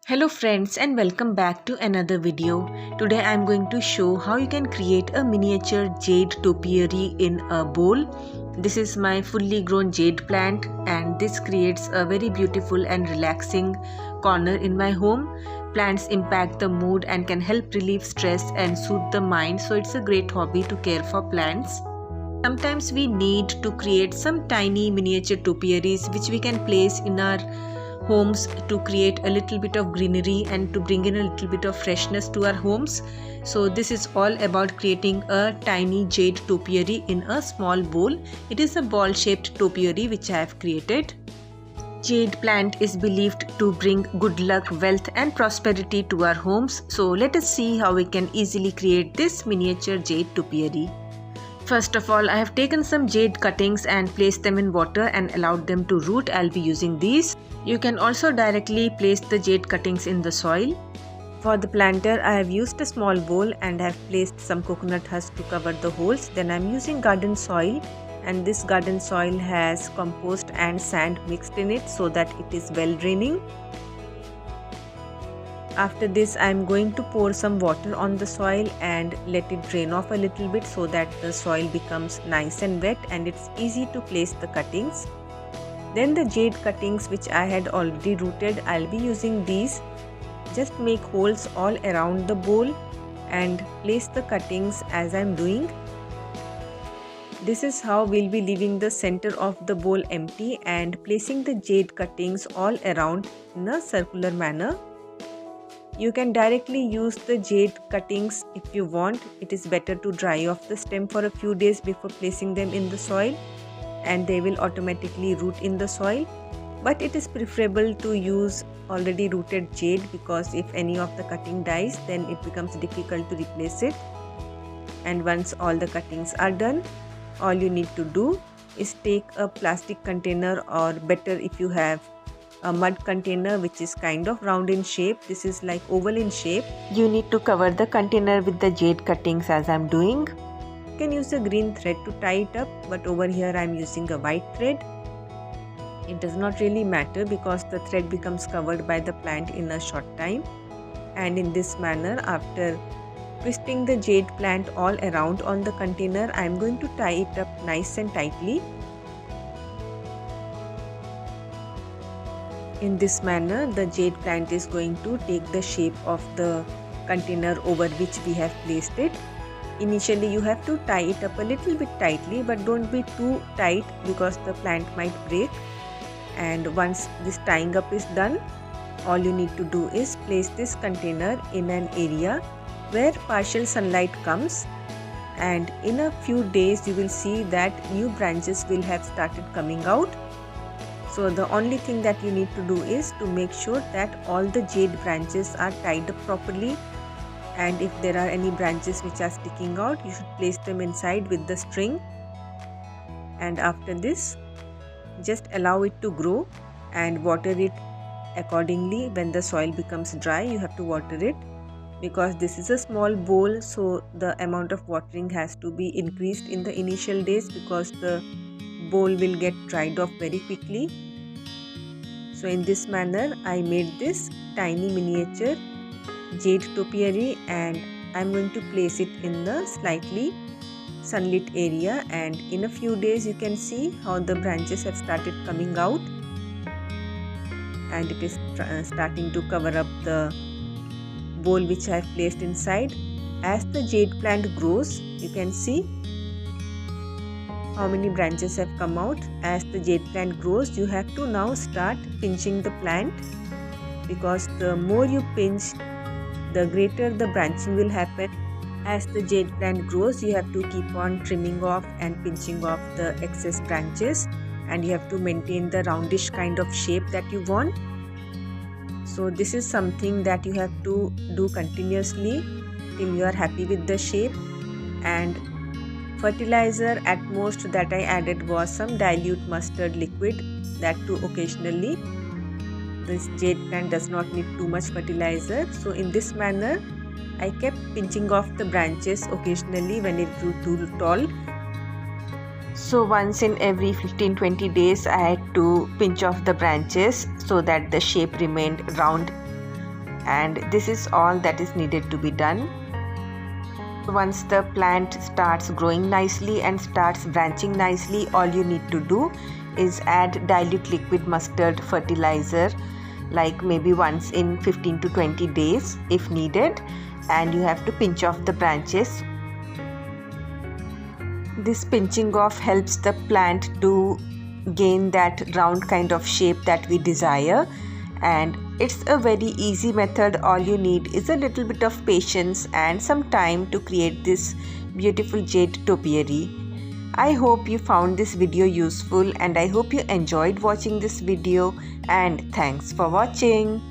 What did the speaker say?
Hello friends and welcome back to another video. Today I am going to show how you can create a miniature jade topiary in a bowl. This is my fully grown jade plant and this creates a very beautiful and relaxing corner in my home. Plants impact the mood and can help relieve stress and soothe the mind, so it's a great hobby to care for plants. Sometimes we need to create some tiny miniature topiaries which we can place in our homes to create a little bit of greenery and to bring in a little bit of freshness to our homes. So this is all about creating a tiny jade topiary in a small bowl. It is a ball shaped topiary which I have created. Jade plant is believed to bring good luck, wealth and prosperity to our homes. So let us see how we can easily create this miniature jade topiary. First of all, I have taken some jade cuttings and placed them in water and allowed them to root. I'll be using these. You can also directly place the jade cuttings in the soil. For the planter, I have used a small bowl and I have placed some coconut husk to cover the holes. Then I am using garden soil, and this garden soil has compost and sand mixed in it so that it is well draining. After this, I am going to pour some water on the soil and let it drain off a little bit so that the soil becomes nice and wet and it's easy to place the cuttings. Then the jade cuttings which I had already rooted, I'll be using these. Just make holes all around the bowl and place the cuttings as I'm doing. This is how we'll be leaving the center of the bowl empty and placing the jade cuttings all around in a circular manner. You can directly use the jade cuttings if you want. It is better to dry off the stem for a few days before placing them in the soil, and they will automatically root in the soil. But it is preferable to use already rooted jade because if any of the cutting dies, then it becomes difficult to replace it. And once all the cuttings are done, all you need to do is take a plastic container, or better if you have a mud container which is kind of round in shape. This is like oval in shape. You need to cover the container with the jade cuttings as I'm doing. You can use a green thread to tie it up, but over here I'm using a white thread. It does not really matter because the thread becomes covered by the plant in a short time. And in this manner, after twisting the jade plant all around on the container, I'm going to tie it up nice and tightly. In this manner, the jade plant is going to take the shape of the container over which we have placed it. Initially, you have to tie it up a little bit tightly, but don't be too tight because the plant might break. And once this tying up is done, all you need to do is place this container in an area where partial sunlight comes, and in a few days you will see that new branches will have started coming out. So the only thing that you need to do is to make sure that all the jade branches are tied up properly, and if there are any branches which are sticking out, you should place them inside with the string. And after this, just allow it to grow and water it accordingly. When the soil becomes dry, you have to water it because this is a small bowl, so the amount of watering has to be increased in the initial days because the bowl will get dried off very quickly. So in this manner, I made this tiny miniature jade topiary, and I'm going to place it in the slightly sunlit area, and in a few days you can see how the branches have started coming out and it is starting to cover up the bowl which I have placed inside. As the jade plant grows, you can see how many branches have come out. As the jade plant grows, you have to now start pinching the plant, because the more you pinch, the greater the branching will happen. As the jade plant grows, you have to keep on trimming off and pinching off the excess branches, and you have to maintain the roundish kind of shape that you want. So this is something that you have to do continuously till you are happy with the shape. And fertilizer at most that I added was some dilute mustard liquid, that too occasionally. This jade plant does not need too much fertilizer. So in this manner, I kept pinching off the branches occasionally when it grew too tall. So once in every 15-20 days I had to pinch off the branches so that the shape remained round and this is all that is needed to be done. Once the plant starts growing nicely and starts branching nicely, all you need to do is add dilute liquid mustard fertilizer, like maybe once in 15 to 20 days if needed, and you have to pinch off the branches. This pinching off helps the plant to gain that round kind of shape that we desire, and it's a very easy method. All you need is a little bit of patience and some time to create this beautiful jade topiary. I hope you found this video useful, and I hope you enjoyed watching this video, and thanks for watching.